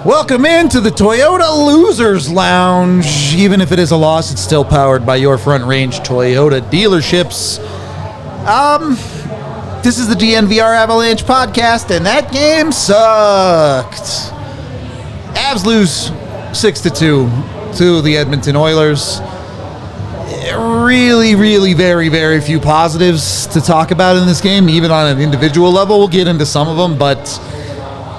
Welcome into the Toyota Losers Lounge. Even if it is a loss, it's still powered by your Front Range Toyota dealerships. This is the DNVR Avalanche podcast, and that game sucked. Avs lose 6-2 to the Edmonton Oilers. Really, very, very few positives to talk about in this game, even on an individual level. We'll get into some of them, but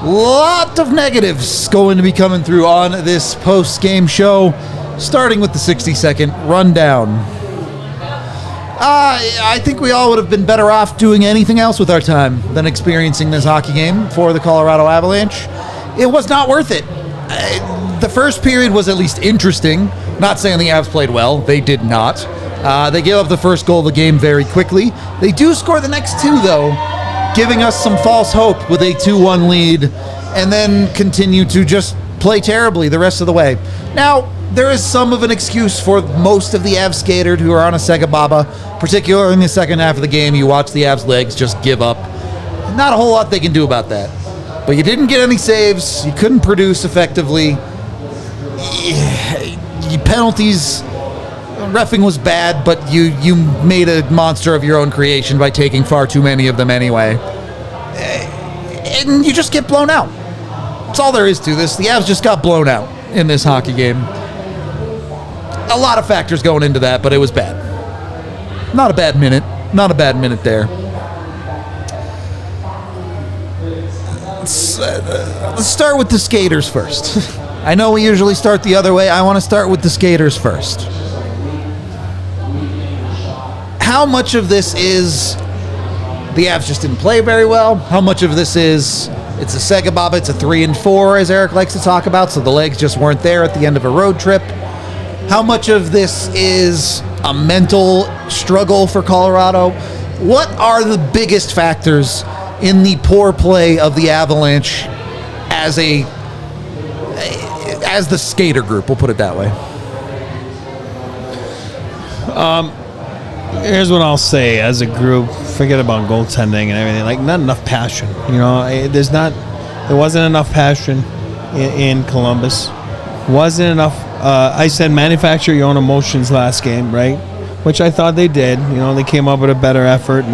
lot of negatives going to be coming through on this post-game show, starting with the 60-second rundown. I think we all would have been better off doing anything else with our time than experiencing this hockey game for the Colorado Avalanche. It was not worth it. The first period was at least interesting. Not saying the Avs played well. They did not. They gave up the first goal of the game very quickly. They do score the next two, though, giving us some false hope with a 2-1 lead, and then continue to just play terribly the rest of the way. Now, there is some of an excuse for most of the Avs skaters who are on a Sega Baba, particularly in the second half of the game. You watch the Avs legs just give up. Not a whole lot they can do about that. But you didn't get any saves. You couldn't produce effectively. Penalties. Reffing was bad, but you made a monster of your own creation by taking far too many of them anyway. And you just get blown out. That's all there is to this. The Avs just got blown out in this hockey game. A lot of factors going into that, but it was bad. Not a bad minute. Not a bad minute there. Let's start with the skaters first. I know we usually start the other way. I want to start with the skaters first. How much of this is the Avs just didn't play very well? How much of this is it's a Sega Baba, it's a 3-4, as Eric likes to talk about, so the legs just weren't there at the end of a road trip? How much of this is a mental struggle for Colorado? What are the biggest factors in the poor play of the Avalanche as the skater group? We'll put it that way. Here's what I'll say as a group. Forget about goaltending and everything. Like, not enough passion. You know, there wasn't enough passion in Columbus. Wasn't enough. I said manufacture your own emotions last game, right? Which I thought they did. You know, they came up with a better effort,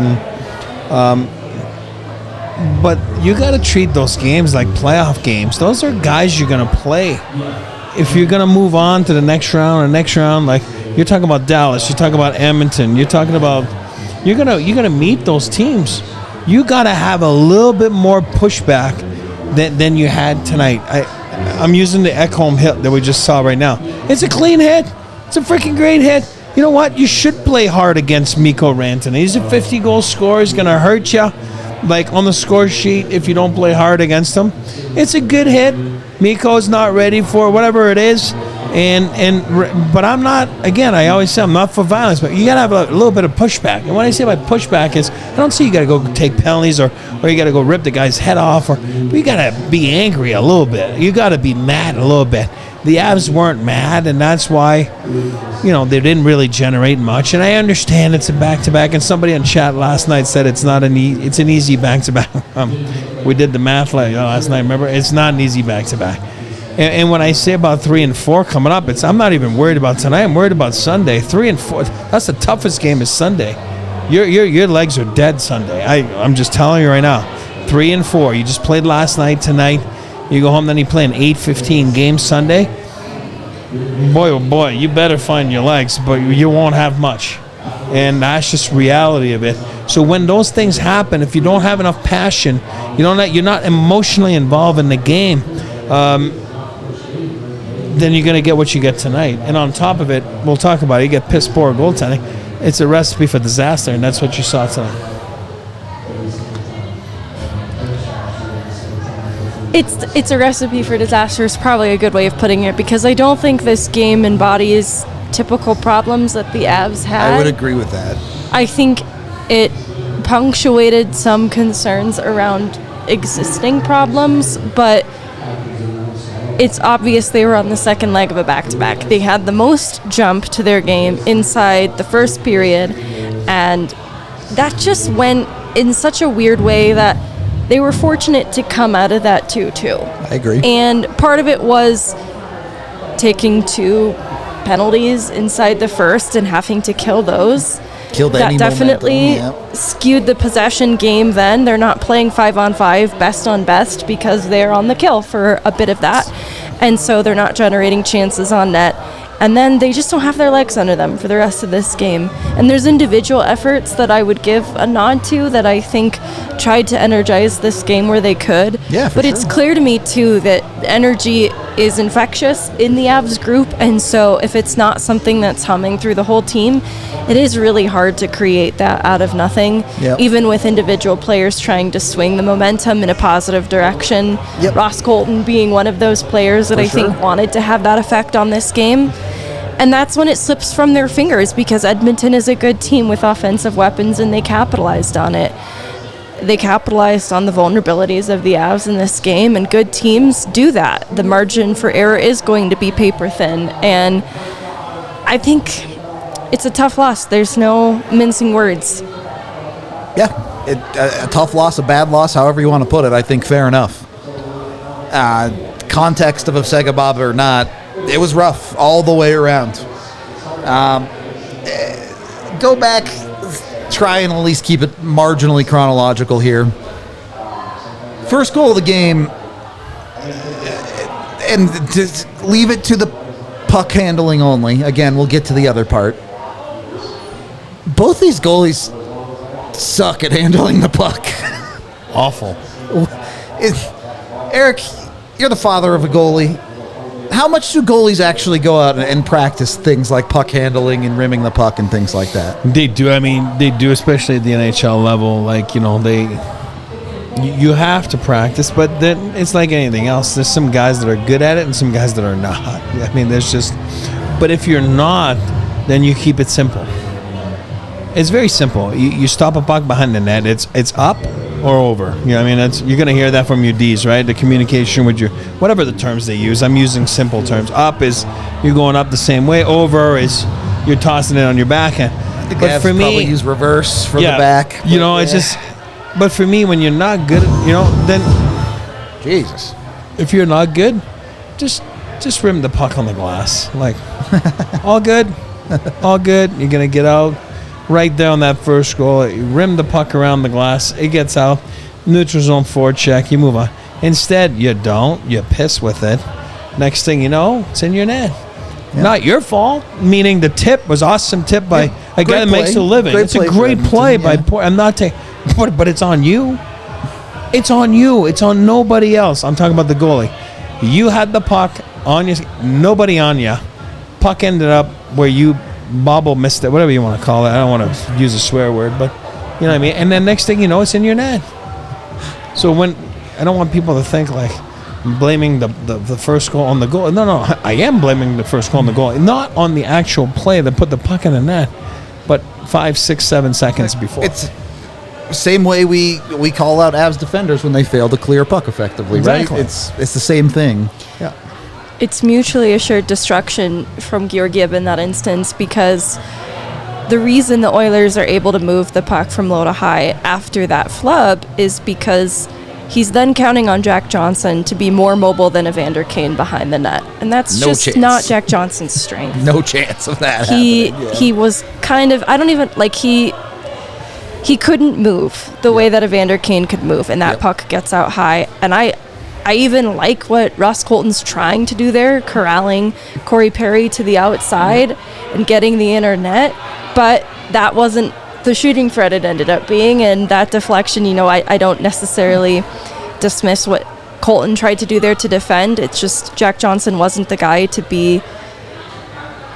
but you got to treat those games like playoff games. Those are guys you're gonna play. If you're gonna move on to the next round, like. You're talking about Dallas. You're talking about Edmonton. You're talking about you're gonna meet those teams. You gotta have a little bit more pushback than you had tonight. I'm using the Ekholm hit that we just saw right now. It's a clean hit. It's a freaking great hit. You know what? You should play hard against Mikko Rantanen. He's a 50-goal scorer. He's gonna hurt you, like on the score sheet, if you don't play hard against him. It's a good hit. Mikko's not ready for whatever it is. But I'm not, again, I always say I'm not for violence, but you got to have a little bit of pushback. And what I say by pushback is, I don't say you got to go take penalties or you got to go rip the guy's head off, but you got to be angry a little bit. You got to be mad a little bit. The Avs weren't mad, and that's why, you know, they didn't really generate much. And I understand it's a back-to-back, and somebody in chat last night said it's an easy back-to-back. We did the math last night, remember? It's not an easy back-to-back. And when I say about 3 and 4 coming up, I'm not even worried about tonight. I'm worried about Sunday. 3 and 4. That's the toughest game is Sunday. Your legs are dead Sunday. I'm just telling you right now. 3 and 4. You just played last night. Tonight, you go home. Then you play an 8-15 game Sunday. Boy, oh boy, you better find your legs, but you won't have much. And that's just reality of it. So when those things happen, if you don't have enough passion, you're not emotionally involved in the game. Then you're going to get what you get tonight. And on top of it, we'll talk about it, you get piss poor goaltending. It's a recipe for disaster, and that's what you saw tonight. It's a recipe for disaster is probably a good way of putting it, because I don't think this game embodies typical problems that the Avs had. I would agree with that. I think it punctuated some concerns around existing problems, but it's obvious they were on the second leg of a back-to-back. They had the most jump to their game inside the first period, and that just went in such a weird way that they were fortunate to come out of that 2-2. I agree. And part of it was taking 2 penalties inside the first and having to kill those. Killed That any definitely momentum, skewed the possession game then. They're not playing 5-on-5 best on best because they're on the kill for a bit of that. And so they're not generating chances on net. And then they just don't have their legs under them for the rest of this game. And there's individual efforts that I would give a nod to that I think tried to energize this game where they could. Yeah, for but sure. it's clear to me, too, that energy is infectious in the Avs group. And so if it's not something that's humming through the whole team, it is really hard to create that out of nothing, Yep. even with individual players trying to swing the momentum in a positive direction. Yep. Ross Colton being one of those players that For I think sure. wanted to have that effect on this game. And that's when it slips from their fingers because Edmonton is a good team with offensive weapons and they capitalized on it. They capitalized on the vulnerabilities of the Avs in this game, and good teams do that. The margin for error is going to be paper thin, and I think it's a tough loss. There's no mincing words. Yeah, a tough loss, a bad loss, however you want to put it. I think fair enough. Context of a Sega Bob or not, it was rough all the way around. Go back, try and at least keep it marginally chronological here. First goal of the game, and just leave it to the puck handling only. Again, we'll get to the other part. Both these goalies suck at handling the puck. Awful. Eric, you're the father of a goalie. How much do goalies actually go out and practice things like puck handling and rimming the puck and things like that? They do. I mean, they do, especially at the NHL level. Like, you know, you have to practice, but then it's like anything else. There's some guys that are good at it and some guys that are not. I mean, but if you're not, then you keep it simple. It's very simple. You stop a puck behind the net. It's up or over. You know, I mean, you're going to hear that from your Ds, right? The communication with your, whatever the terms they use. I'm using simple terms. Up is you're going up the same way. Over is you're tossing it on your backhand. But for me, probably use reverse from the back. You know, it's just. But for me, when you're not good, you know, then Jesus. If you're not good, just rim the puck on the glass. Like, all good, all good. You're gonna get out. Right there on that first goal, you rim the puck around the glass, it gets out, neutral zone forecheck, you move on. Instead, you don't, you piss with it. Next thing you know, it's in your net. Yeah. Not your fault, meaning the tip was awesome tip by a guy that makes a living. It's a great play by I'm not taking, but it's on you. It's on you. It's on nobody else. I'm talking about the goalie. You had the puck on you, nobody on you. Puck ended up where you bobble missed it, whatever you want to call it. I don't want to use a swear word, but you know what I mean. And then next thing you know, it's in your net. So when I don't want people to think like I'm blaming the first goal on the goal. No, I am blaming the first goal on the goal, not on the actual play that put the puck in the net, but 5, 6, 7 seconds before. It's same way we call out Avs defenders when they fail to clear a puck effectively, exactly. Right? It's the same thing. Yeah. It's mutually assured destruction from Georgiev in that instance because the reason the Oilers are able to move the puck from low to high after that flub is because he's then counting on Jack Johnson to be more mobile than Evander Kane behind the net. And that's not Jack Johnson's strength. No chance of that happening. Yeah. He was kind of, I don't even, like he couldn't move the way that Evander Kane could move, and that puck gets out high. And I even like what Ross Colton's trying to do there, corralling Corey Perry to the outside and getting the inner net, but that wasn't the shooting threat it ended up being, and that deflection, you know, I don't necessarily dismiss what Colton tried to do there to defend. It's just Jack Johnson wasn't the guy to be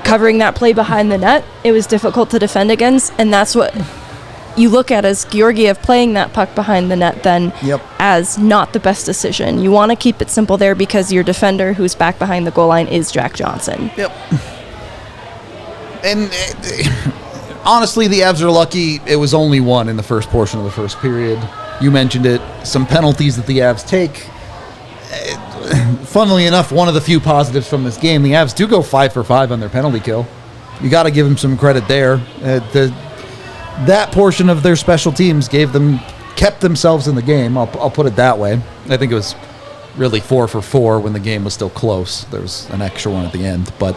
covering that play behind the net. It was difficult to defend against, and that's what you look at as Georgiev playing that puck behind the net then as not the best decision. You want to keep it simple there because your defender who's back behind the goal line is Jack Johnson. Yep. And honestly, the Avs are lucky it was only one in the first portion of the first period. You mentioned it. Some penalties that the Avs take. Funnily enough, one of the few positives from this game, the Avs do go 5 for 5 on their penalty kill. You got to give them some credit there. That portion of their special teams gave them kept themselves in the game. I'll put it that way. I think it was really 4 for 4 when the game was still close. There was an extra one at the end, but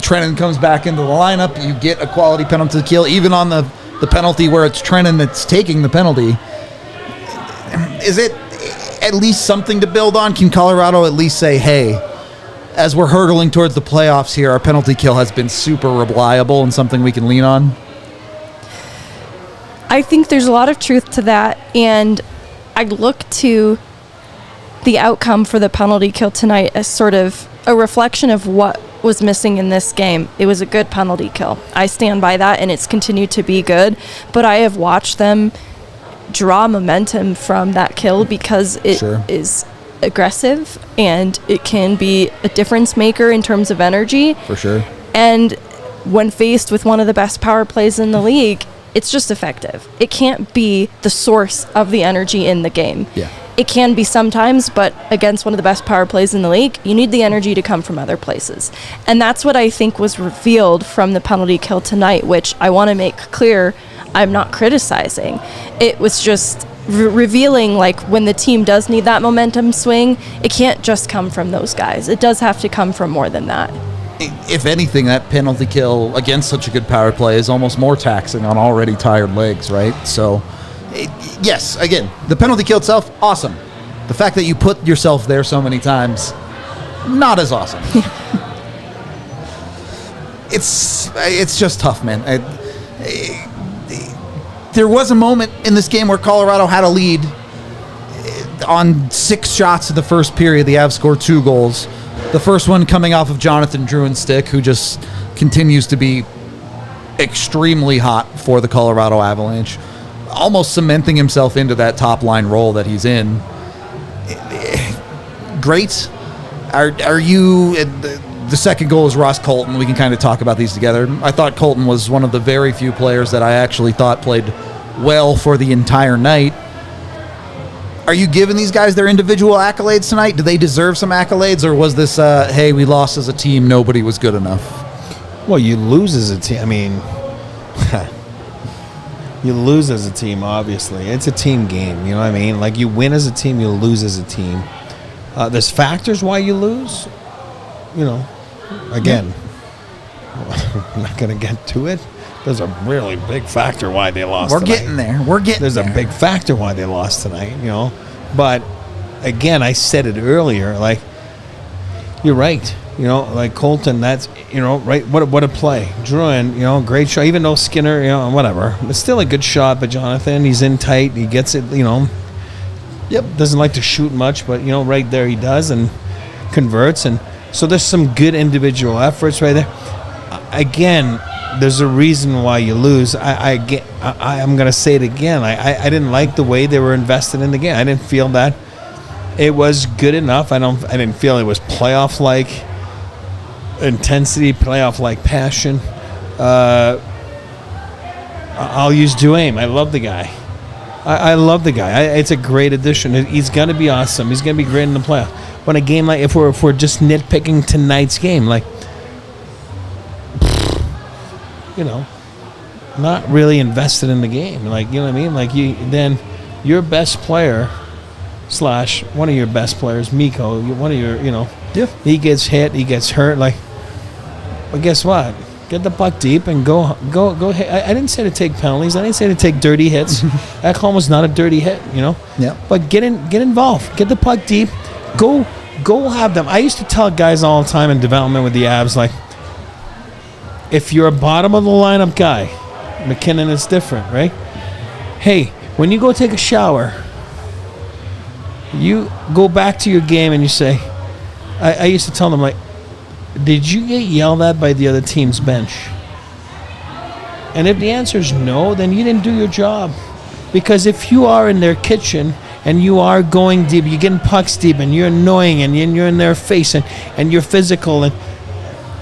Trennan comes back into the lineup. You get a quality penalty kill, even on the penalty where it's Trennan that's taking the penalty. Is it at least something to build on? Can Colorado at least say, hey, as we're hurtling towards the playoffs here, our penalty kill has been super reliable and something we can lean on? I think there's a lot of truth to that, and I look to the outcome for the penalty kill tonight as sort of a reflection of what was missing in this game. It was a good penalty kill. I stand by that, and it's continued to be good, but I have watched them draw momentum from that kill because it is aggressive and it can be a difference maker in terms of energy. For sure. And when faced with one of the best power plays in the league, it's just effective. It can't be the source of the energy in the game. Yeah. It can be sometimes, but against one of the best power plays in the league, you need the energy to come from other places. And that's what I think was revealed from the penalty kill tonight, which I want to make clear I'm not criticizing. It was just revealing, like, when the team does need that momentum swing, it can't just come from those guys. It does have to come from more than that. If anything, that penalty kill against such a good power play is almost more taxing on already tired legs, right? So, yes, again, the penalty kill itself, awesome. The fact that you put yourself there so many times, not as awesome. It's just tough, man. There was a moment in this game where Colorado had a lead on 6 shots in the first period. The Avs scored 2 goals. The first one coming off of Jonathan Drouin's stick, who just continues to be extremely hot for the Colorado Avalanche, almost cementing himself into that top line role that he's in. Great. Are you... The second goal is Ross Colton. We can kind of talk about these together. I thought Colton was one of the very few players that I actually thought played well for the entire night. Are you giving these guys their individual accolades tonight? Do they deserve some accolades, or was this, hey, we lost as a team, nobody was good enough? Well, you lose as a team. I mean, you lose as a team, obviously. It's a team game, you know what I mean? Like, you win as a team, you lose as a team. There's factors why you lose, you know. Again, I'm not going to get to it. There's a really big factor why they lost tonight. There's a big factor why they lost tonight, you know. But, again, I said it earlier, like, you're right. You know, like Colton, that's, you know, right, what a play. Drouin, you know, great shot. Even though Skinner, you know, whatever. It's still a good shot, but Jonathan, he's in tight. He gets it, you know. Yep. Doesn't like to shoot much, but, you know, right there he does and converts. And so there's some good individual efforts right there. Again, there's a reason why you lose. I'm going to say it again. I didn't like the way they were invested in the game. I didn't feel that it was good enough. I didn't feel it was playoff-like intensity, playoff-like passion. I'll use Drouin. I love the guy. I love the guy. It's a great addition. He's going to be awesome. He's going to be great in the playoff. When a game like, if we're just nitpicking tonight's game, like, you know, not really invested in the game. Like, you know what I mean? Like, then your best player / one of your best players, Mikko, one of your, you know, he gets hit, he gets hurt. Like, but guess what? Get the puck deep and go hit. I didn't say to take penalties. I didn't say to take dirty hits. That call was not a dirty hit, you know? Yeah. But get involved. Get the puck deep. Go have them. I used to tell guys all the time in development with the Avs, like, if you're a bottom of the lineup guy, McKinnon is different, right? Hey, when you go take a shower, you go back to your game and you say, I used to tell them, like, did you get yelled at by the other team's bench? And if the answer is no, then you didn't do your job. Because if you are in their kitchen and you are going deep, you're getting pucks deep and you're annoying and you're in their face and you're physical and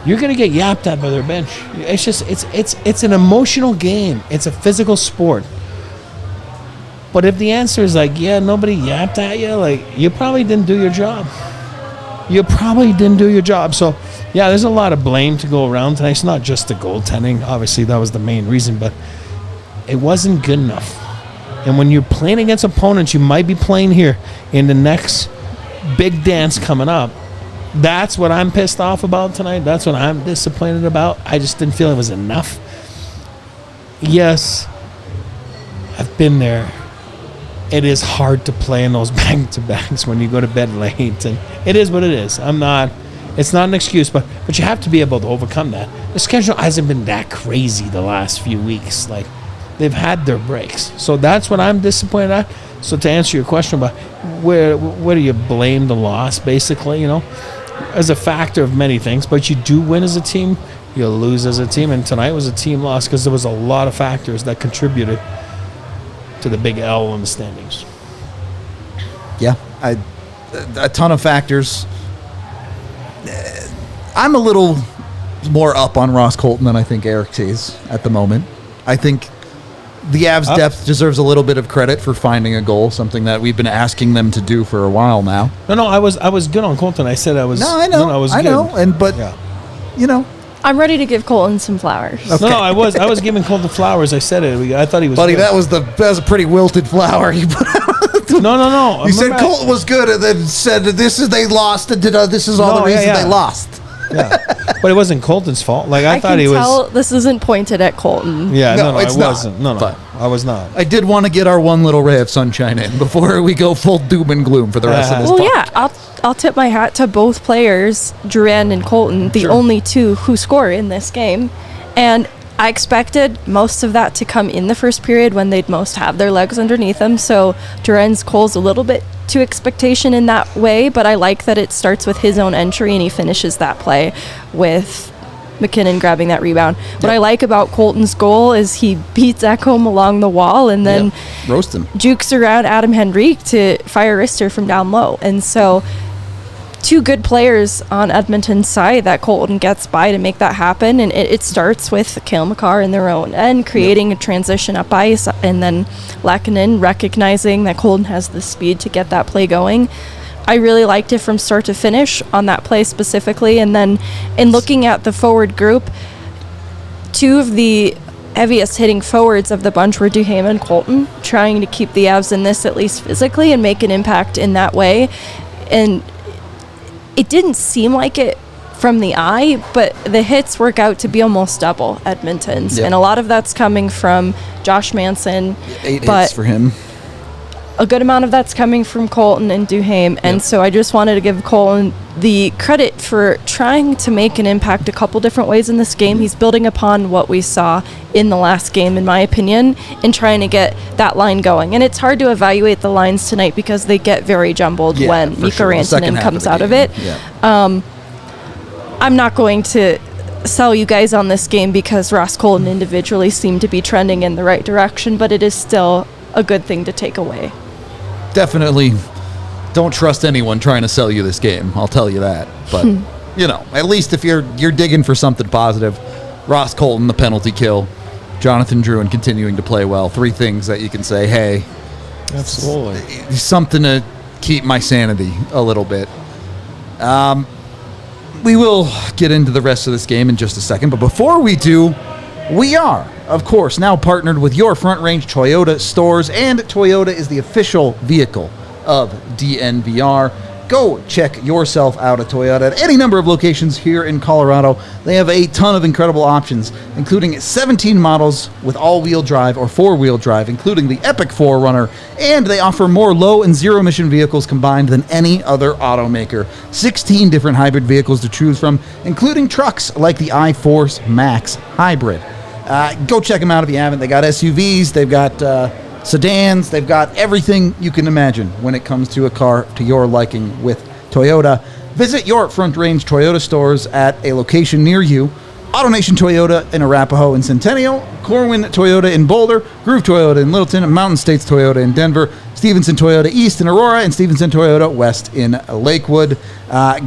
you're going to get yapped at by their bench. It's just, it's an emotional game. It's a physical sport. But if the answer is like, yeah, nobody yapped at you, like, you probably didn't do your job. So, yeah, there's a lot of blame to go around tonight. It's not just the goaltending. Obviously, that was the main reason, but it wasn't good enough. And when you're playing against opponents, you might be playing here in the next big dance coming up. That's what I'm pissed off about tonight. That's what I'm disappointed about. I just didn't feel it was enough. Yes, I've been there. It is hard to play in those back-to-backs when you go to bed late, and it is what it is. It's not an excuse, but you have to be able to overcome that. The schedule hasn't been that crazy the last few weeks. Like, they've had their breaks. So that's what I'm disappointed at. So to answer your question about where do you blame the loss, basically, as a factor of many things, but you do win as a team, you lose as a team, and tonight was a team loss because there was a lot of factors that contributed to the big L in the standings. Yeah, a ton of factors. I'm a little more up on Ross Colton than I think Eric is at the moment. I think the Avs depth deserves a little bit of credit for finding a goal, something that we've been asking them to do for a while now. No, I was good on Colton. I said I was. No, I know. I know. I'm ready to give Colton some flowers. Okay. No, I was giving Colton flowers. I said it. I thought he was. Buddy, good. that was a pretty wilted flower you put out. No. You said Colton was good, and then said they lost, and this is all the reason they lost. Yeah, but it wasn't Colton's fault. Like I thought can he tell was. This isn't pointed at Colton. Yeah, no, it's I wasn't. not, No, but I was not. I did want to get our one little ray of sunshine in before we go full doom and gloom for the rest of this. Well, yeah, I'll tip my hat to both players, Drouin and Colton, the only two who score in this game, and I expected most of that to come in the first period when they'd most have their legs underneath them. So Drouin's goal's a little bit to expectation in that way, but I like that it starts with his own entry and he finishes that play with McKinnon grabbing that rebound. What I like about Colton's goal is he beats Ekholm along the wall and then roast him, jukes around Adam Henrique to fire wrister from down low. And so two good players on Edmonton's side that Colton gets by to make that happen, and it starts with Cale Makar in their own end creating a transition up ice, and then Lehkonen recognizing that Colton has the speed to get that play going. I really liked it from start to finish on that play specifically, and then in looking at the forward group, two of the heaviest hitting forwards of the bunch were Duhaime and Colton, trying to keep the Avs in this at least physically and make an impact in that way. And it didn't seem like it from the eye, but the hits work out to be almost double Edmonton's. And a lot of that's coming from Josh Manson. 8 hits for him. A good amount of that's coming from Colton and Duhaime. And so I just wanted to give Colton the credit for trying to make an impact a couple different ways in this game. He's building upon what we saw in the last game, in my opinion, and trying to get that line going. And it's hard to evaluate the lines tonight because they get very jumbled when Mikko Rantanen comes out of it. I'm not going to sell you guys on this game because Ross Colton individually seemed to be trending in the right direction, but it is still a good thing to take away. Definitely don't trust anyone trying to sell you this game, I'll tell you that. But, at least if you're digging for something positive, Ross Colton, the penalty kill, Jonathan Drouin continuing to play well, 3 things that you can say, hey, absolutely, something to keep my sanity a little bit. We will get into the rest of this game in just a second, but before we do, we are, of course, now partnered with your Front Range Toyota stores, and Toyota is the official vehicle of DNVR. Go check yourself out at Toyota at any number of locations here in Colorado. They have a ton of incredible options, including 17 models with all-wheel drive or 4-wheel drive, including the Epic 4Runner, and they offer more low and zero-emission vehicles combined than any other automaker. 16 different hybrid vehicles to choose from, including trucks like the iForce Max Hybrid. Go check them out if you haven't. They got SUVs, they've got sedans, they've got everything you can imagine when it comes to a car to your liking with Toyota. Visit your Front Range Toyota stores at a location near you. AutoNation Toyota in Arapahoe and Centennial, Corwin Toyota in Boulder, Groove Toyota in Littleton, and Mountain States Toyota in Denver, Stevenson Toyota East in Aurora, and Stevenson Toyota West in Lakewood.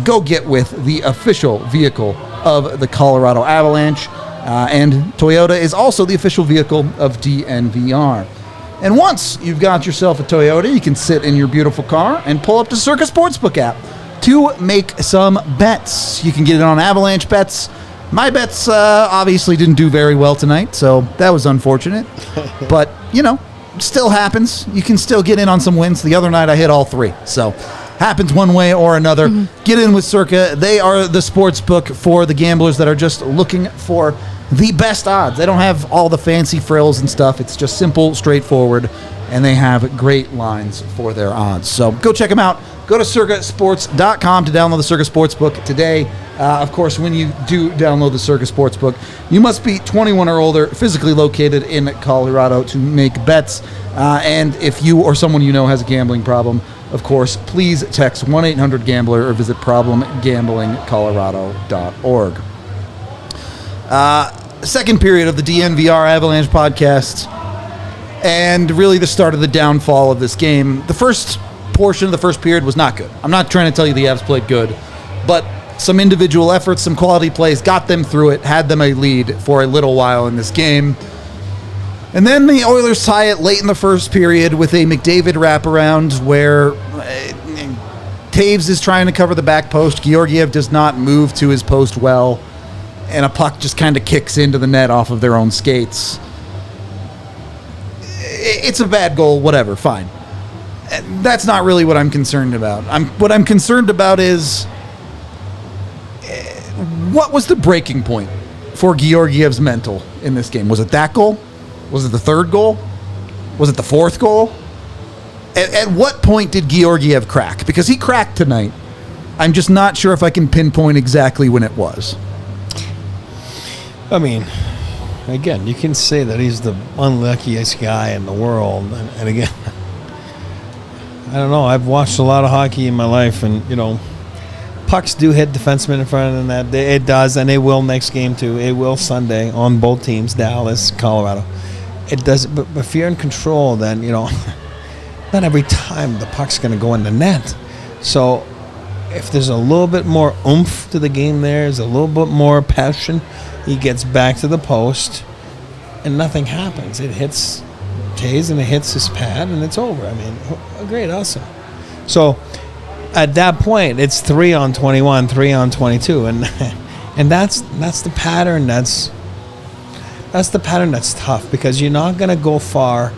Go get with the official vehicle of the Colorado Avalanche. And Toyota is also the official vehicle of DNVR. And once you've got yourself a Toyota, you can sit in your beautiful car and pull up the Circa Sportsbook app to make some bets. You can get it on Avalanche bets. My bets obviously didn't do very well tonight, so that was unfortunate. But, still happens. You can still get in on some wins. The other night I hit all 3. So happens one way or another. Get in with Circa. They are the sports book for the gamblers that are just looking for the best odds. They don't have all the fancy frills and stuff. It's just simple, straightforward, and they have great lines for their odds. So go check them out. Go to circasports.com to download the Circa Sportsbook today. Of course, when you do download the Circa Sportsbook, you must be 21 or older, physically located in Colorado to make bets. And if you or someone you know has a gambling problem, of course, please text 1-800-GAMBLER or visit problemgamblingcolorado.org. Second period of the DNVR Avalanche podcast, and really the start of the downfall of this game. The first portion of the first period was not good. I'm not trying to tell you the Avs played good, but some individual efforts, some quality plays got them through it, had them a lead for a little while in this game. And then the Oilers tie it late in the first period with a McDavid wraparound where Taves is trying to cover the back post. Georgiev does not move to his post well, and a puck just kind of kicks into the net off of their own skates. It's a bad goal, whatever, fine. That's not really what I'm concerned about. What I'm concerned about is what was the breaking point for Georgiev's mental in this game? Was it that goal? Was it the third goal? Was it the fourth goal? At what point did Georgiev crack? Because he cracked tonight. I'm just not sure if I can pinpoint exactly when it was. I mean, again, you can say that he's the unluckiest guy in the world. And again, I don't know. I've watched a lot of hockey in my life, and, pucks do hit defensemen in front of them. It does, and it will next game too. It will Sunday on both teams, Dallas, Colorado. It does, but if you're in control, then, not every time the puck's going to go in the net. So if there's a little bit more oomph to the game there's a little bit more passion, he gets back to the post, and nothing happens. It hits Taves, and it hits his pad, and it's over. I mean, great, awesome. So at that point, it's 3-on-21, 3-on-22, and that's the pattern. That's the pattern that's tough, because you're not going to go far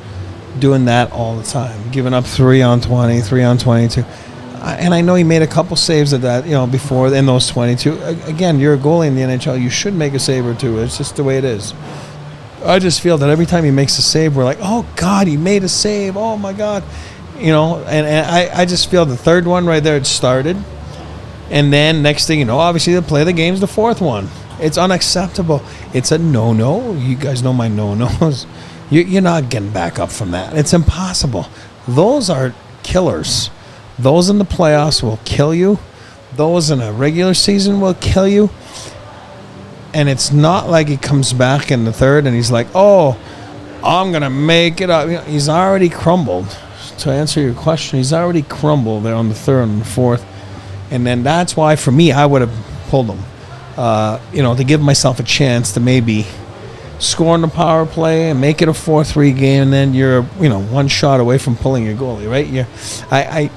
doing that all the time, giving up 3-on-20, 3-on-22. And I know he made a couple saves of that, before in those 22. Again, you're a goalie in the NHL. You should make a save or two. It's just the way it is. I just feel that every time he makes a save, we're like, oh, God, he made a save. Oh, my God. And I just feel the third one right there, it started. And then next thing you know, obviously the play of the game's the fourth one. It's unacceptable. It's a no-no. You guys know my no-nos. You're not getting back up from that. It's impossible. Those are killers. Those in the playoffs will kill you. Those in a regular season will kill you. And it's not like he comes back in the third and he's like, oh, I'm going to make it up. He's already crumbled. To answer your question, he's already crumbled there on the third and the fourth. And then that's why, for me, I would have pulled him. To give myself a chance to maybe score on the power play and make it a 4-3 game, and then you're one shot away from pulling your goalie, right? I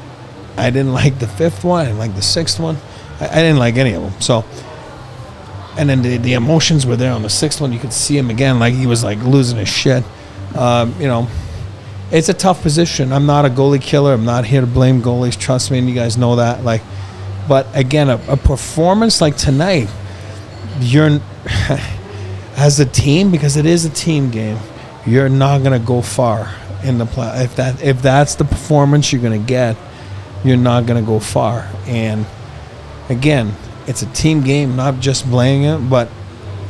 didn't like the fifth one. I didn't like the sixth one. I didn't like any of them. So, and then the emotions were there on the sixth one. You could see him again, like he was like losing his shit. It's a tough position. I'm not a goalie killer. I'm not here to blame goalies. Trust me, and you guys know that. But again, a performance like tonight, you're as a team, because it is a team game, you're not going to go far in the play. If that's the performance you're going to get, you're not going to go far. And again, it's a team game, not just blaming him, but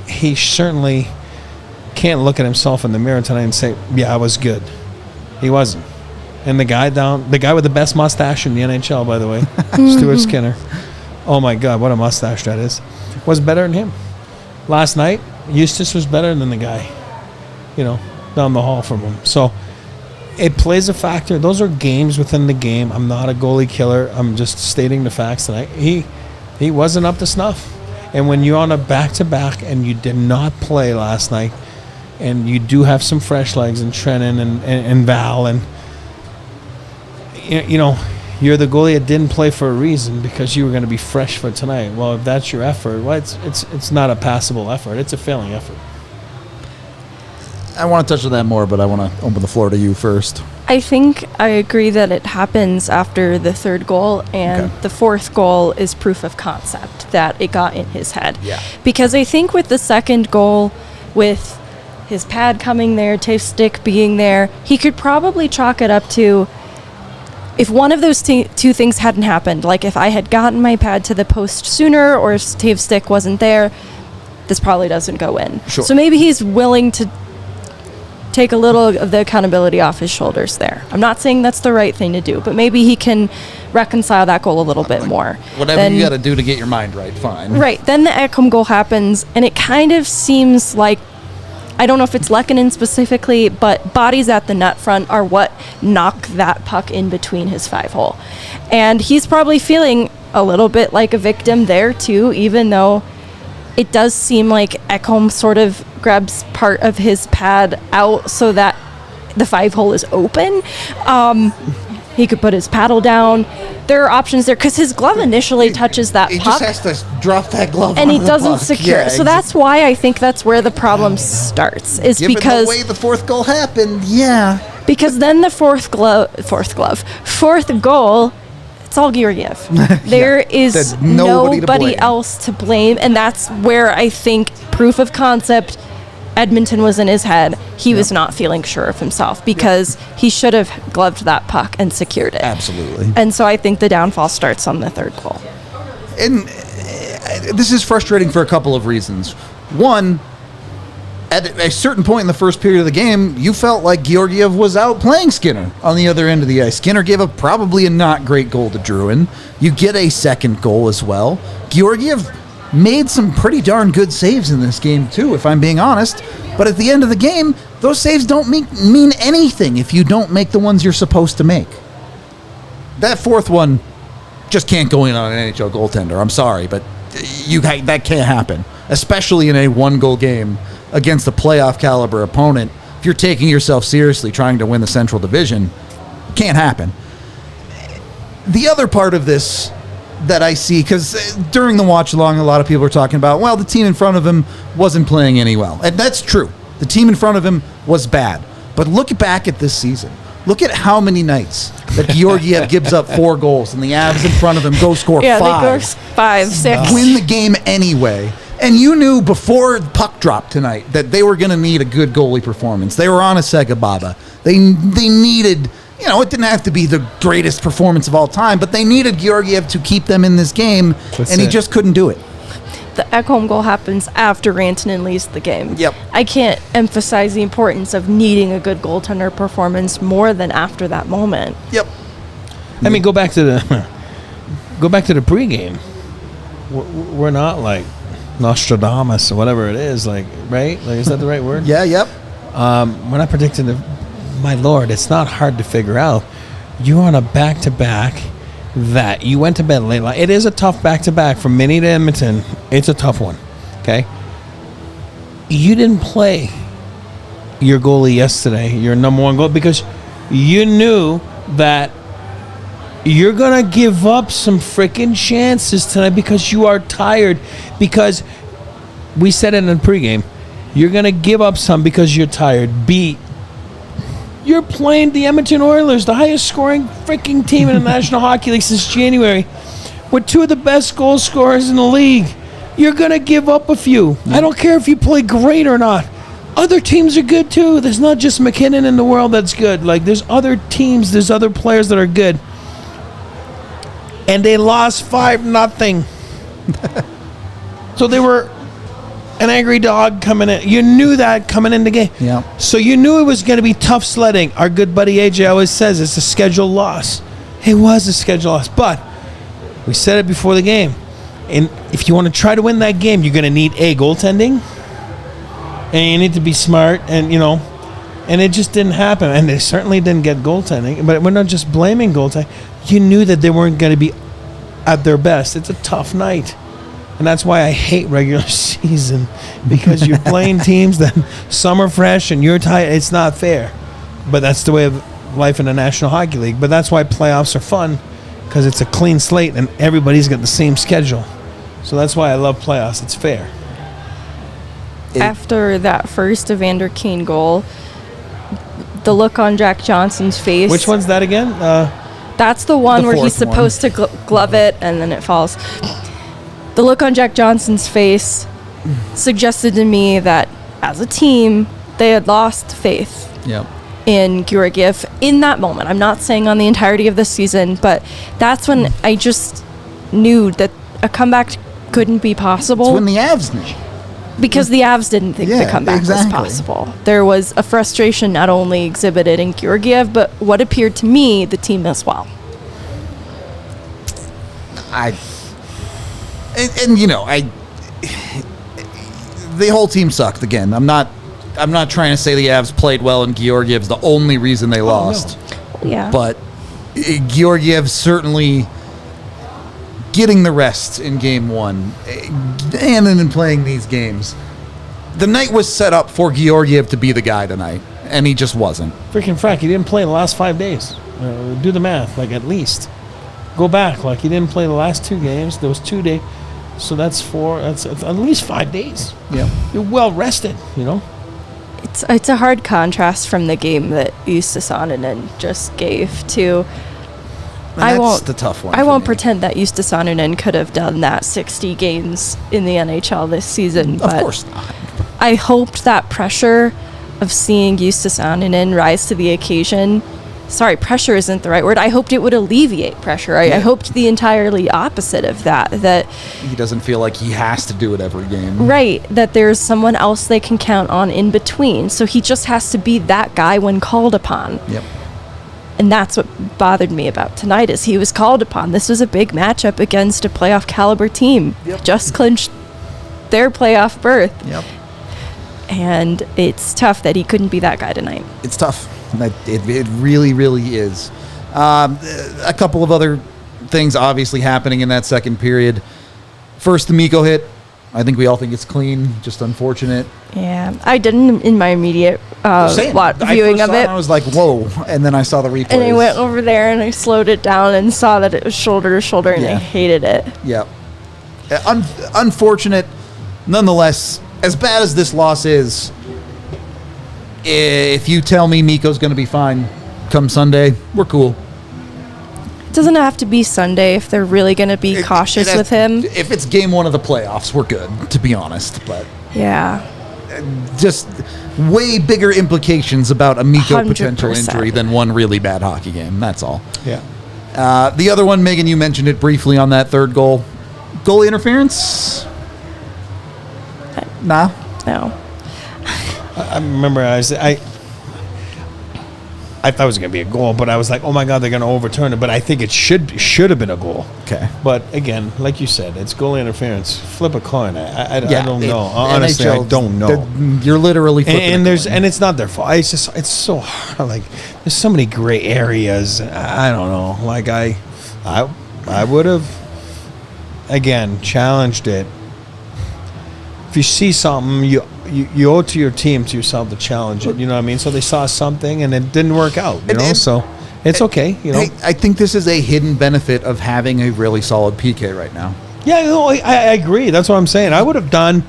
he certainly can't look at himself in the mirror tonight and say, yeah, I was good. He wasn't. And the guy with the best mustache in the NHL, by the way, Stuart Skinner. Oh my God, what a mustache that is. Was better than him. Last night, Eustace was better than the guy, down the hall from him. So it plays a factor. Those are games within the game. I'm not a goalie killer. I'm just stating the facts tonight. He wasn't up to snuff. And when you're on a back-to-back and you did not play last night, and you do have some fresh legs in Trennan and Val, and you're the goalie that didn't play for a reason, because you were going to be fresh for tonight. Well, if that's your effort, well, it's not a passable effort. It's a failing effort. I want to touch on that more, but I want to open the floor to you first. I think I agree that it happens after the third goal, and the fourth goal is proof of concept that it got in his head. Yeah. Because I think with the second goal, with his pad coming there, Tave's stick being there, he could probably chalk it up to, if one of those two things hadn't happened, like if I had gotten my pad to the post sooner or if Tave's stick wasn't there, this probably doesn't go in. Sure. So maybe he's willing to take a little of the accountability off his shoulders there. I'm not saying that's the right thing to do, but maybe he can reconcile that goal a little bit more. Whatever you got to do to get your mind right, fine. Right. Then the Ekholm goal happens, and it kind of seems like, I don't know if it's Lehkonen specifically, but bodies at the net front are what knock that puck in between his 5-hole. And he's probably feeling a little bit like a victim there too, even though it does seem like Ekholm sort of grabs part of his pad out so that the 5-hole is open. He could put his paddle down. There are options there because his glove initially touches that He puck. just has to drop that glove And he onto the doesn't puck. secure. Yeah, So that's why I think that's where the problem starts. Is Given because the way the fourth goal happened, yeah. because then the fourth goal, it's all Georgiev. There is There's nobody to nobody blame. else to blame, and that's where I think proof of concept. Edmonton was in his head. He was not feeling sure of himself because he should have gloved that puck and secured it. Absolutely. And so I think the downfall starts on the third goal. And this is frustrating for a couple of reasons. One, at a certain point in the first period of the game, you felt like Georgiev was outplaying Skinner on the other end of the ice. Skinner gave up probably a not great goal to Drouin. You get a second goal as well. Georgiev made some pretty darn good saves in this game too, if I'm being honest. But at the end of the game, those saves don't mean anything if you don't make the ones you're supposed to make. That fourth one just can't go in on an NHL goaltender. I'm sorry, but that can't happen, especially in a one-goal game against a playoff caliber opponent. If you're taking yourself seriously trying to win the Central Division, can't happen. The other part of this that I see, because during the watch along, a lot of people are talking about, well, the team in front of him wasn't playing any well. And that's true. The team in front of him was bad. But look back at this season. Look at how many nights that Georgiev gives up 4 goals and the Avs in front of him go score 5. Yeah, they go 5, 6. Win the game anyway. And you knew before the puck dropped tonight that they were going to need a good goalie performance. They were on a Sega Baba. They needed, it didn't have to be the greatest performance of all time, but they needed Georgiev to keep them in this game, and he just couldn't do it. The Ekholm goal happens after Rantanen leaves the game. Yep. I can't emphasize the importance of needing a good goaltender performance more than after that moment. Yep. I mean, go back to the pregame. We're not like Nostradamus or whatever it is, like, right? Like, is that the right word? Yeah, yep. We're not predicting my Lord, it's not hard to figure out. You're on a back-to-back that you went to bed late. It is a tough back-to-back from Minnie to Edmonton. It's a tough one, okay? You didn't play your goalie yesterday, your number one goal, because you knew that you're going to give up some freaking chances tonight because you are tired. Because we said it in the pregame, you're going to give up some because you're tired. You're playing the Edmonton Oilers, the highest scoring freaking team in the National Hockey League since January, with 2 of the best goal scorers in the league. You're going to give up a few. I don't care if you play great or not. Other teams are good too. There's not just McKinnon in the world that's good. Like, there's other teams, there's other players that are good. And they lost 5-0. So they were an angry dog coming in. You knew that coming in the game. Yeah. So you knew it was going to be tough sledding. Our good buddy AJ always says it's a scheduled loss. It was a scheduled loss. But we said it before the game. And if you want to try to win that game, you're going to need goaltending. And you need to be smart. And, and it just didn't happen. And they certainly didn't get goaltending. But we're not just blaming goaltending. You knew that they weren't going to be at their best. It's a tough night. And that's why I hate regular season, because you're playing teams that some are fresh and you're tired. It's not fair. But that's the way of life in the National Hockey League. But that's why playoffs are fun, because it's a clean slate and everybody's got the same schedule. So that's why I love playoffs. It's fair. after that first Evander Kane goal, the look on Jack Johnson's face. Which one's that again? That's the one The where he's fourth supposed to glove it and then it falls. The look on Jack Johnson's face suggested to me that as a team, they had lost faith Yep. in Georgiev in that moment. I'm not saying on the entirety of the season, but that's when I just knew that a comeback couldn't be possible. It's when the Avs knew. Because the Avs didn't think the Yeah, comeback exactly. was possible. There was a frustration not only exhibited in Georgiev, but what appeared to me the team as well. The whole team sucked again. I'm not trying to say the Avs played well and Georgiev's the only reason they lost. Yeah. But Georgiev certainly getting the rest in game one and then in playing these games. The night was set up for Georgiev to be the guy tonight, and he just wasn't. Freaking frack, he didn't play the last 5 days. Do the math, like at least. Go back, like he didn't play the last 2 games. There was 2 days. So that's 4, that's at least 5 days. Yeah. You're well rested, you know? It's a hard contrast from the game that Jussi Saarinen just gave to. That's the tough one. I for won't me. pretend that Jussi Saarinen could have done that 60 games in the NHL this season. Of but course not. I hoped that pressure of seeing Jussi Saarinen rise to the occasion. Sorry, pressure isn't the right word. I hoped it would alleviate pressure. I hoped the entirely opposite of that. That He doesn't feel like he has to do it every game. right, that there's someone else they can count on in between. So he just has to be that guy when called upon. Yep. And that's what bothered me about tonight is he was called upon. This was a big matchup against a playoff caliber team. Yep. Just clinched their playoff berth. Yep. And it's tough that he couldn't be that guy tonight. It's tough. It really, really is. A couple of other things obviously happening in that second period. First, the Mikko hit. I think we all think it's clean, just unfortunate. Yeah, I didn't in my immediate viewing of it. I was like, whoa. And then I saw the replay. And I went over there and I slowed it down and saw that it was shoulder to shoulder and I Yeah. hated it. Yeah. Unfortunate. Nonetheless, as bad as this loss is, if you tell me Mikko's going to be fine come Sunday, we're cool. It doesn't have to be Sunday if they're really going to be cautious with him. If it's game one of the playoffs, we're good, to be honest. But Yeah. just way bigger implications about a Mikko 100%. potential injury than one really bad hockey game. That's all. Yeah. The other one, Megan, you mentioned it briefly on that third goal. Goalie interference? Nah. No. I remember I thought it was going to be a goal, but I was like, oh my God, they're going to overturn it. But I think it should have been a goal. Okay. But again, like you said, it's goalie interference. Flip a coin. I don't know. it- Honestly, I NHL, don't know. You're literally flipping And a coin. and it's not their fault. It's so hard. Like there's so many gray areas. I don't know. Like I would have again challenged it. If you see something, you owe it to your team, to yourself, to challenge it. You know what I mean? So they saw something and it didn't work out. You know, And- so it's okay. You know. Hey, I think this is a hidden benefit of having a really solid PK right now. Yeah, no, I agree. That's what I'm saying. I would have done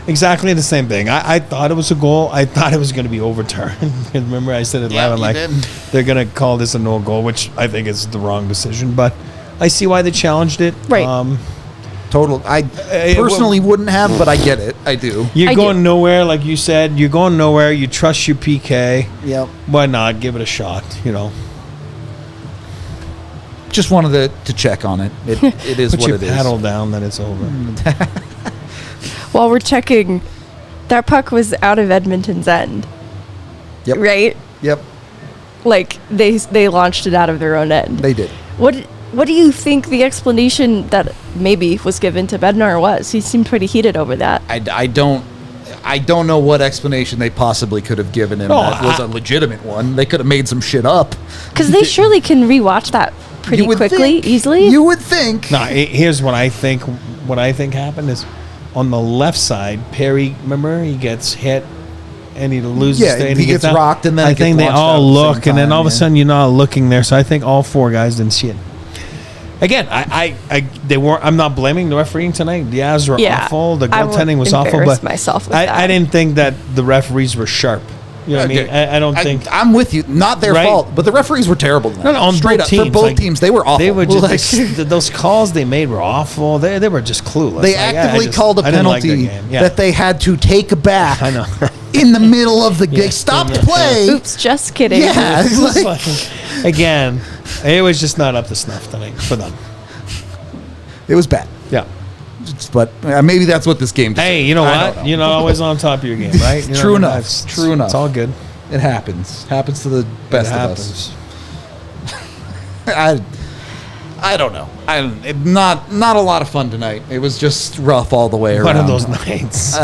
exactly the same thing. I thought it was a goal. I thought it was going to be overturned. Remember, I said it Yeah, loud, you like did. they're going to call this a no goal, which I think is the wrong decision. But I see why they challenged it. Right. Total. I personally wouldn't have, but I get it. I do. You're I going do. nowhere, like you said. You're going nowhere. You trust your PK. Yep. Why not give it a shot? You know. Just wanted to check on it. It is Put what your it is. paddle down, then it's over. While we're checking, that puck was out of Edmonton's end. Yep. Right? Yep. Like they launched it out of their own end. They did. What do you think the explanation that maybe was given to Bednar was? He seemed pretty heated over that. I don't know what explanation they possibly could have given him. No, That was a legitimate one. They could have made some shit up. Because they surely can rewatch that pretty You would quickly, think. easily. You would think. Now, here's what I think. What I think happened is, on the left side, Perry. Remember, he gets hit, and he loses. Yeah, and he gets down. rocked, and then I it gets think they launched all out at the look, same and then time, all of a yeah. sudden you're not looking there. So I think all 4 guys didn't see it. Again, they weren't. I'm not blaming the refereeing tonight. The Avs were Yeah, awful. The I would goaltending was awful. embarrass But myself with I that. didn't think that the referees were sharp. You know what I mean? I don't think. I'm with you. Not their Right? fault, but the referees were terrible. No, on straight both up teams. for both like, teams, they were awful. They were just Like, those calls they made were awful. They were just clueless. they Like, actively called a I didn't like their penalty game. Yeah. that they had to take back. I know. In the middle of the game. They stopped play. Oops, just kidding. Yeah, it's It's like- like, again, it was just not up to snuff tonight for them. it was bad. Yeah. But maybe that's what this game. Hey, you know I don't what? know. You're not always on top of your game, right? You know True what I mean? enough. That's- True enough. It's all good. It happens. Happens to the best It of happens. us. I don't know. Not a lot of fun tonight. It was just rough all the way around. One of those nights.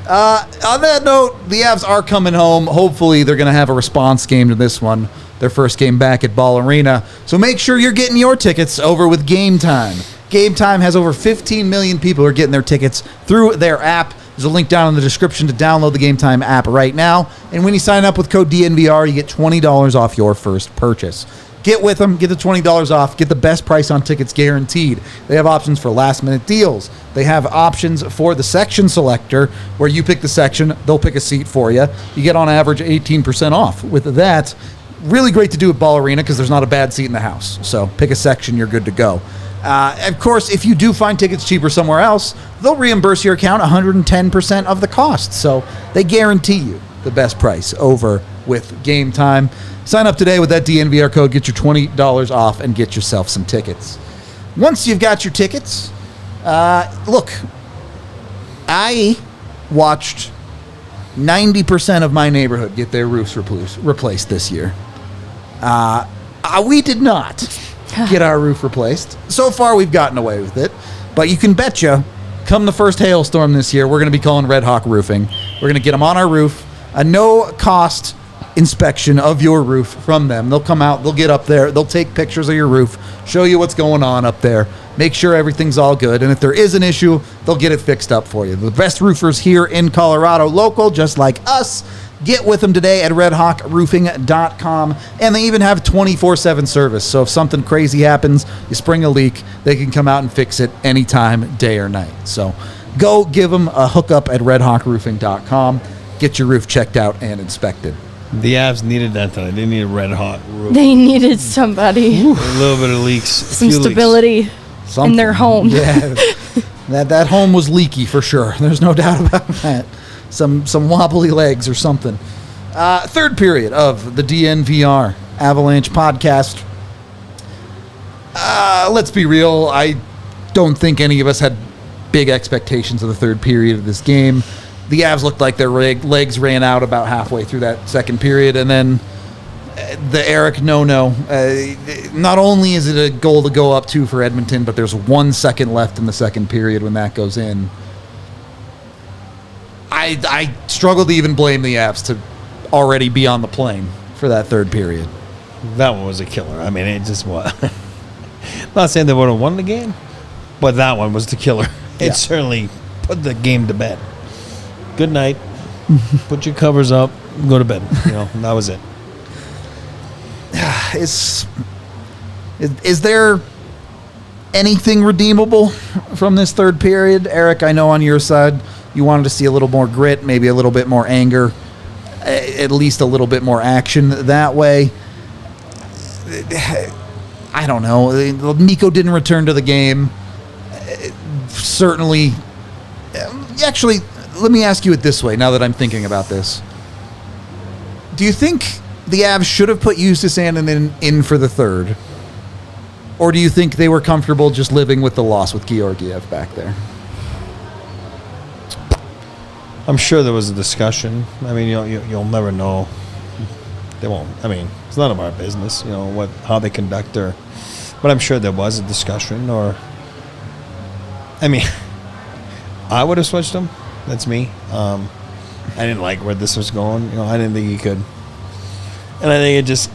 On that note, the Avs are coming home. Hopefully, they're going to have a response game to this one. Their first game back at Ball Arena. So make sure you're getting your tickets over with Game Time. Game Time has over 15 million people who are getting their tickets through their app. There's a link down in the description to download the Game Time app right now. And when you sign up with code DNVR, you get $20 off your first purchase. Get with them, get the $20 off, get the best price on tickets guaranteed. They have options for last-minute deals. They have options for the section selector, where you pick the section, they'll pick a seat for you. You get on average 18% off. With that, really great to do at Ball Arena because there's not a bad seat in the house. So pick a section, you're good to go. Of course, if you do find tickets cheaper somewhere else, they'll reimburse your account 110% of the cost. So they guarantee you the best price over with Game Time. Sign up today with that DNVR code, get your $20 off, and get yourself some tickets. Once you've got your tickets, look, I watched 90% of my neighborhood get their roofs replaced this year. We did not get our roof replaced. So far, we've gotten away with it. But you can betcha, come the first hailstorm this year, we're going to be calling Red Hawk Roofing. We're going to get them on our roof. A no-cost inspection of your roof from them. They'll come out, they'll get up there, they'll take pictures of your roof, show you what's going on up there, make sure everything's all good, and if there is an issue, they'll get it fixed up for you. The best roofers here in Colorado, local, just like us. Get with them today at redhawkroofing.com, and they even have 24/7 service. So if something crazy happens, you spring a leak, they can come out and fix it anytime, day or night. So go give them a hookup at redhawkroofing.com. Get your roof checked out and inspected. The Avs needed that tonight. They needed a red hot roof. They needed somebody, A little bit of leaks. some stability in their home. Yeah, that home was leaky for sure. There's no doubt about that. Some wobbly legs or something. Third period of the DNVR Avalanche podcast. Let's be real. I don't think any of us had big expectations of the third period of this game. The Avs looked like their legs ran out about halfway through that second period, and then the Eric no-no. Not only is it a goal to go up 2 for Edmonton, but there's 1 second left in the second period when that goes in. I struggle to even blame the Avs to already be on the plane for that third period. That one was a killer. I mean, it just was. Not saying they would have won the game, but that one was the killer. It Yeah. certainly put the game to bed. Good night. Put your covers up. Go to bed. You know, that was it. Is there anything redeemable from this third period? Eric, I know on your side you wanted to see a little more grit, maybe a little bit more anger, at least a little bit more action that way. I don't know. Mikko didn't return to the game. Certainly. Actually, let me ask you it this way now that I'm thinking about this. Do you think the Avs should have put Justus Annunen in for the third? Or do you think they were comfortable just living with the loss with Georgiev back there? I'm sure there was a discussion. I mean, you'll never know. They won't. I mean, it's none of our business, you know, how they conduct their. But I'm sure there was a discussion, or. I mean, I would have switched them. That's me. I didn't like where this was going. You know, I didn't think he could. And I think it just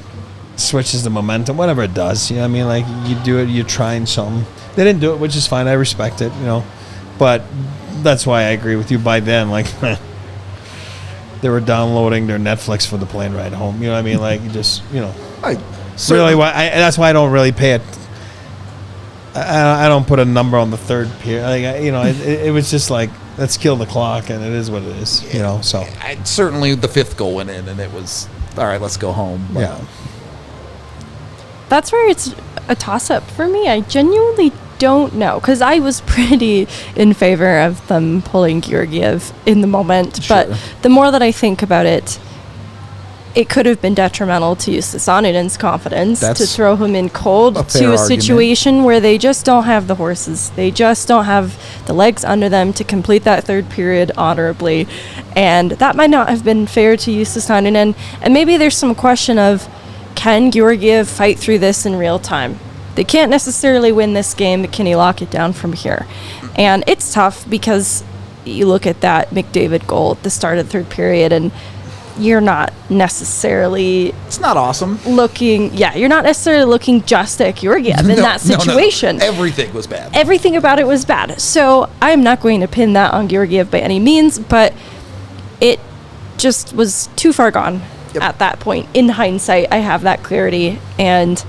switches the momentum, whatever it does. You know what I mean? Like, you do it, you're trying something. They didn't do it, which is fine. I respect it, you know. But that's why I agree with you. By then, like, they were downloading their Netflix for the plane ride home. You know what I mean? Like, you just, you know. Really, that's why I don't really pay I don't put a number on the third period. Like, it was just like, let's kill the clock, and it is what it is. So certainly the fifth goal went in, and it was all right. Let's go home. But yeah. That's where it's a toss-up for me. I genuinely don't know, because I was pretty in favor of them pulling Georgiev in the moment. Sure. But the more that I think about it, it could have been detrimental to Justus Annunen's confidence to throw him in cold to a situation where they just don't have the horses. They just don't have the legs under them to complete that third period honorably. And that might not have been fair to Justus Annunen. And maybe there's some question of, can Georgiev fight through this in real time? They can't necessarily win this game, but can he lock it down from here? And it's tough because you look at that McDavid goal at the start of the third period, and you're not necessarily... It's not awesome. You're not necessarily looking just at Georgiev in that situation. No. Everything was bad. Everything about it was bad. So I'm not going to pin that on Georgiev by any means, but it just was too far gone at that point. In hindsight, I have that clarity, and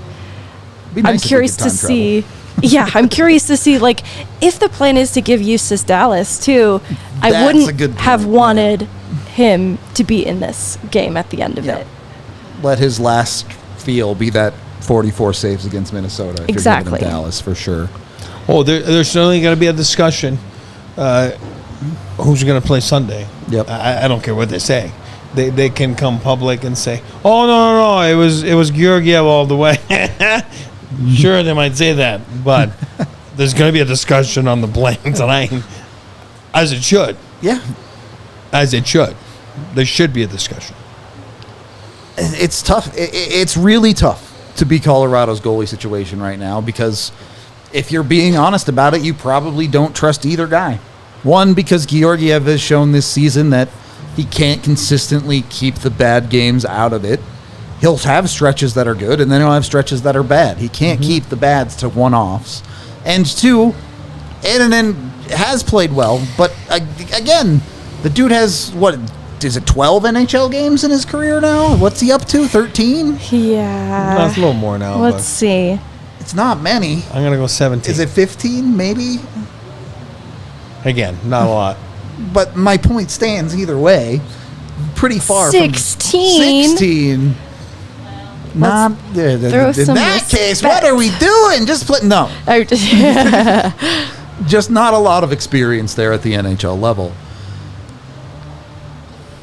I'm curious to see... I'm curious to see, like, if the plan is to give Justus Dallas, too, I wouldn't have wanted him to be in this game at the end of it. Let his last feel be that 44 saves against Minnesota. If you're giving him Dallas, for sure. Oh, there's certainly going to be a discussion. Who's going to play Sunday? Yep. I don't care what they say. They can come public and say, "Oh no, it was Georgiev all the way." Sure, they might say that, but there's going to be a discussion on the blame tonight, as it should. Yeah, as it should. There should be a discussion. It's tough. It's really tough to be Colorado's goalie situation right now, because if you're being honest about it, you probably don't trust either guy. One, because Georgiev has shown this season that he can't consistently keep the bad games out of it. He'll have stretches that are good, and then he'll have stretches that are bad. He can't keep the bads to one-offs. And two, Annunen has played well, but again, the dude has, 12 NHL games in his career now? What's he up to, 13? Yeah. No, it's a little more now. Let's see. It's not many. I'm going to go 17. Is it 15, maybe? Again, not a lot. But my point stands either way. Pretty far 16. from 16. Not in that case. What are we doing? Just play. No. Just not a lot of experience there at the NHL level.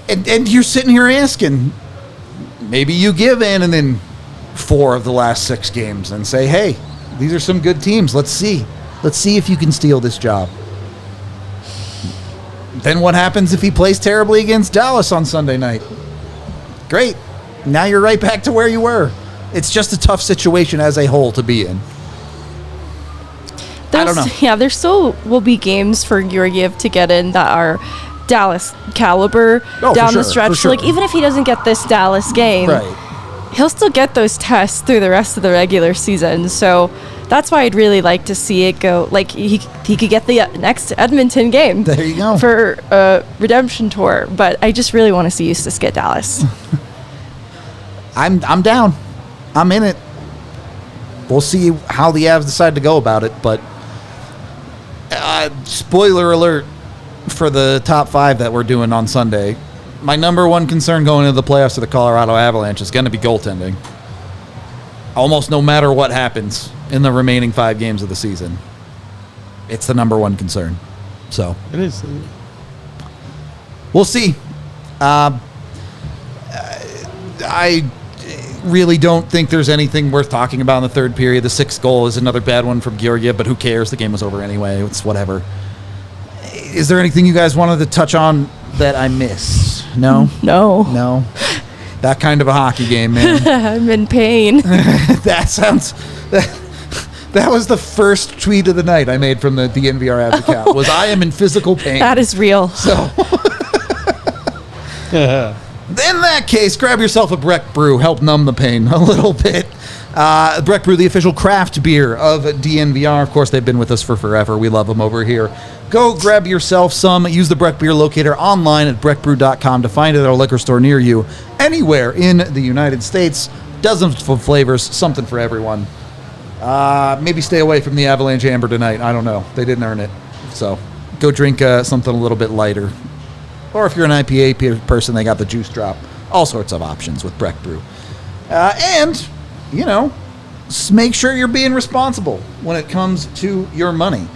And you're sitting here asking, maybe you give in and then 4 of the last 6 games and say, hey, these are some good teams. Let's see if you can steal this job. Then what happens if he plays terribly against Dallas on Sunday night? Great. Now you're right back to where you were. It's just a tough situation as a whole to be in. I don't know. Yeah, there still will be games for Georgiev to get in that are Dallas caliber down the stretch. Sure. Like, even if he doesn't get this Dallas game, he'll still get those tests through the rest of the regular season. So that's why I'd really like to see it go. Like, he could get the next Edmonton game. There you go. For a redemption tour. But I just really want to see Justus get Dallas. I'm down. I'm in it. We'll see how the Avs decide to go about it. But spoiler alert for the top 5 that we're doing on Sunday. My number one concern going into the playoffs of the Colorado Avalanche is going to be goaltending. Almost no matter what happens in the remaining 5 games of the season, it's the number one concern. So it is. We'll see. I really don't think there's anything worth talking about in the third period. The 6th goal is another bad one from Georgiev, but who cares? The game was over anyway. It's whatever. Is there anything you guys wanted to touch on that I missed? No? No. That kind of a hockey game, man. I'm in pain. That was the first tweet of the night I made from the DNVR Avs account, was I am in physical pain. That is real. So... In that case, grab yourself a Breck Brew. Help numb the pain a little bit. Breck Brew, the official craft beer of DNVR. Of course, they've been with us for forever. We love them over here. Go grab yourself some. Use the Breck Beer Locator online at breckbrew.com to find it at a liquor store near you. Anywhere in the United States. Dozens of flavors. Something for everyone. maybe stay away from the Avalanche Amber tonight. I don't know. They didn't earn it. So go drink something a little bit lighter. Or if you're an IPA person, they got the juice drop. All sorts of options with Breck Brew. And, make sure you're being responsible when it comes to your money.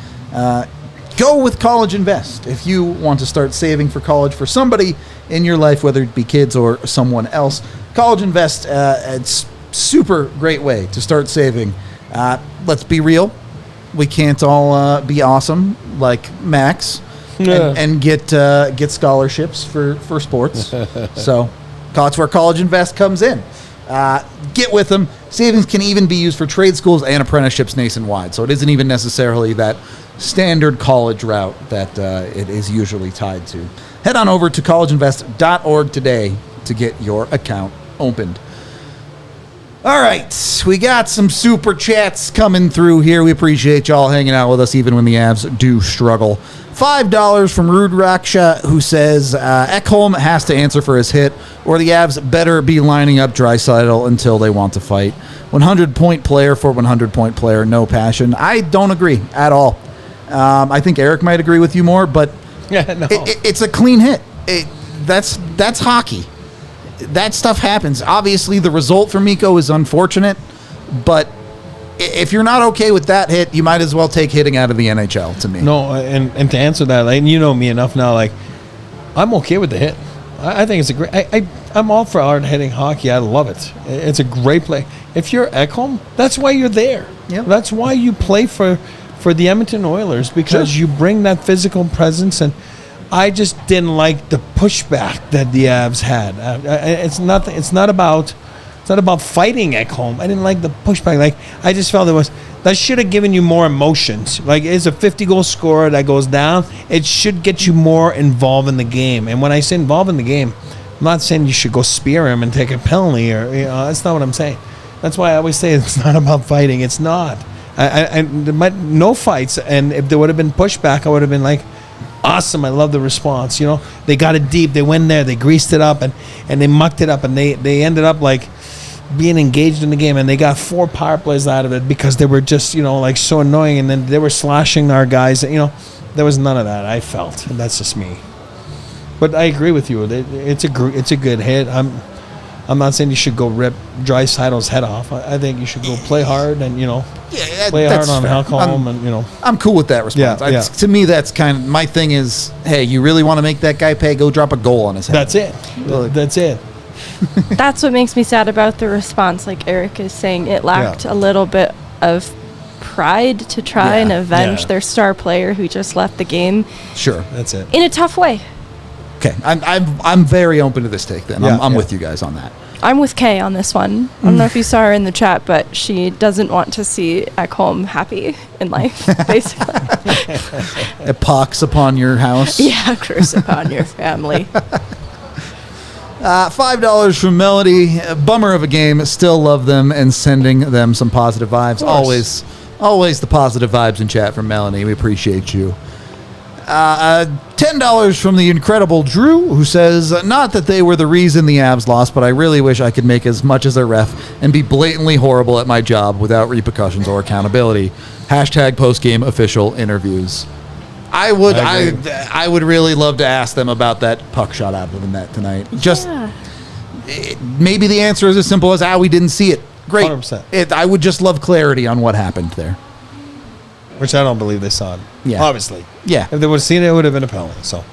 Go with College Invest. If you want to start saving for college for somebody in your life, whether it be kids or someone else, College Invest, it's super great way to start saving. Let's be real. We can't all be awesome like Max and get scholarships for sports. So that's where College Invest comes in. Get with them. Savings can even be used for trade schools and apprenticeships nationwide. So it isn't even necessarily that standard college route that it is usually tied to. Head on over to collegeinvest.org today to get your account opened. All right, we got some super chats coming through here. We appreciate y'all hanging out with us even when the Avs do struggle. $5 from Rude Raksha, who says Ekholm has to answer for his hit, or the Avs better be lining up Draisaitl until they want to fight. 100-point player for 100-point player, no passion. I don't agree at all. I think Eric might agree with you more, but it's a clean hit. That's hockey. That stuff happens. Obviously, the result for Mikko is unfortunate, but if you're not okay with that hit, you might as well take hitting out of the NHL, to me. No, and to answer that, and you know me enough now, I'm okay with the hit. I think it's a great... I'm all for hard-hitting hockey. I love it. It's a great play. If you're Ekholm, that's why you're there. Yep. That's why you play for the Edmonton Oilers, because you bring that physical presence, and I just didn't like the pushback that the Avs had. It's not about fighting Ekholm. I didn't like the pushback. I just felt that should have given you more emotions. It's a 50-goal scorer that goes down. It should get you more involved in the game. And when I say involved in the game, I'm not saying you should go spear him and take a penalty, or that's not what I'm saying. That's why I always say it's not about fighting. It's not. No fights, and if there would have been pushback, I would have been like, awesome, I love the response. They got it deep, they went there, they greased it up, and they mucked it up, and they ended up being engaged in the game, and they got 4 power plays out of it because they were just so annoying, and then they were slashing our guys. There was none of that, I felt, and that's just me. But I agree with you. It's a good hit. I'm not saying you should go rip Draisaitl's head off. I think you should go play hard and play hard on Ekholm, and I'm cool with that response. Yeah. To me, that's kind of my thing. Is hey, you really want to make that guy pay? Go drop a goal on his head. That's it. That's it. That's what makes me sad about the response. Like Eric is saying, it lacked a little bit of pride to try and avenge their star player who just left the game. Sure, that's it. In a tough way. Okay, I'm very open to this take. Then I'm with you guys on that. I'm with Kay on this one. I don't know if you saw her in the chat, but she doesn't want to see Ekholm happy in life, basically. A pox upon your house. Yeah, curse upon your family. $5 from Melody. Bummer of a game. Still love them and sending them some positive vibes. Always the positive vibes in chat from Melanie. We appreciate you. $10 from the incredible Drew, who says, not that they were the reason the Avs lost, but I really wish I could make as much as a ref and be blatantly horrible at my job without repercussions or accountability. # post-game official interviews. I would really love to ask them about that puck shot out of the net tonight. Maybe the answer is as simple as, we didn't see it. Great. 100%. I would just love clarity on what happened there. Which I don't believe they saw it. Yeah. Obviously. Yeah. If they would have seen it, it would have been a penalty. So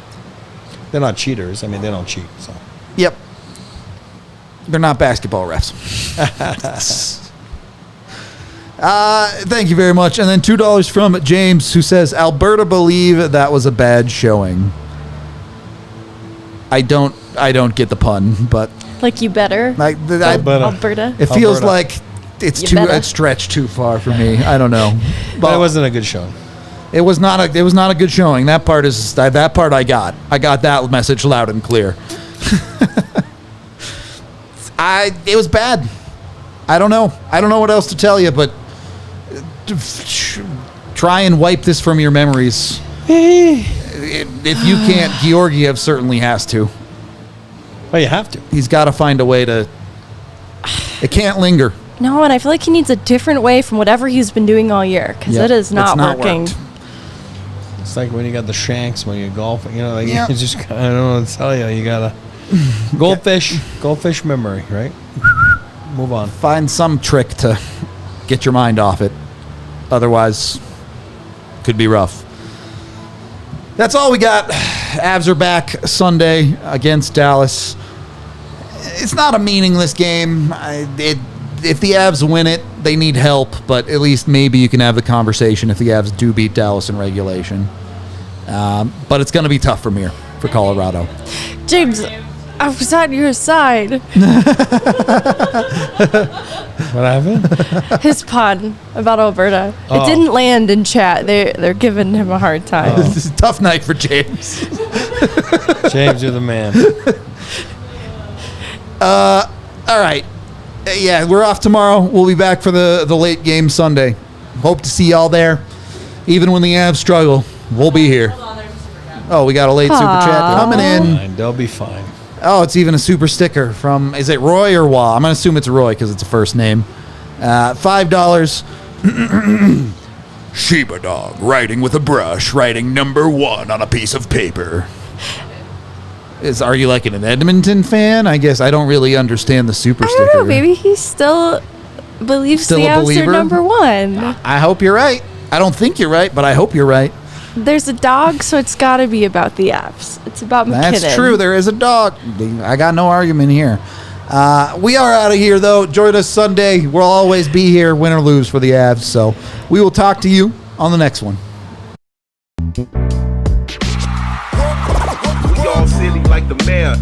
they're not cheaters. I mean, they don't cheat. So. Yep. They're not basketball refs. Thank you very much. And then $2 from James, who says, Alberta believe that was a bad showing. I don't get the pun, but like you better. Alberta. It feels like it's stretched too far for me. I don't know. But it wasn't a good showing. It was not a good showing. That part I got. I got that message loud and clear. It was bad. I don't know what else to tell you, but try and wipe this from your memories. If you can't, Georgiev certainly has to. Well, you have to. He's got to find a way to. It can't linger. No, and I feel like he needs a different way from whatever he's been doing all year because Yep, it is not, it's not working. worked. It's like when you got the shanks when you're golfing. You know, like Yeah. you just, I don't know what to tell you. You got to goldfish memory, right? Move on. Find some trick to get your mind off it. Otherwise, could be rough. That's all we got. Avs are back Sunday against Dallas. It's not a meaningless game. If the Avs win it, they need help, but at least maybe you can have the conversation if the Avs do beat Dallas in regulation. But it's going to be tough from here for Colorado. James, I was on your side. What happened? His pun about Alberta. Oh. It didn't land in chat. They're giving him a hard time. This is a tough night for James. James, you're the man. All right. Yeah, we're off tomorrow. We'll be back for the late game Sunday. Hope to see y'all there. Even when the Avs struggle, we'll be here. Oh, we got a late super chat coming in. Fine, they'll be fine. Oh, it's even a super sticker from, is it Roy or Wah? I'm going to assume it's Roy because it's a first name. $5. Sheba dog writing with a brush, writing number 1 on a piece of paper. Are you like an Edmonton fan? I guess I don't really understand the super I sticker. don't know. Maybe he still believes Still the a Avs are believer? number 1. I hope you're right. I don't think you're right, but I hope you're right. There's a dog, so it's got to be about the Avs. It's about McKinnon. That's true. There is a dog. I got no argument here. We are out of here, though. Join us Sunday. We'll always be here, win or lose, for the Avs. So we will talk to you on the next one. We all silly like the mayor.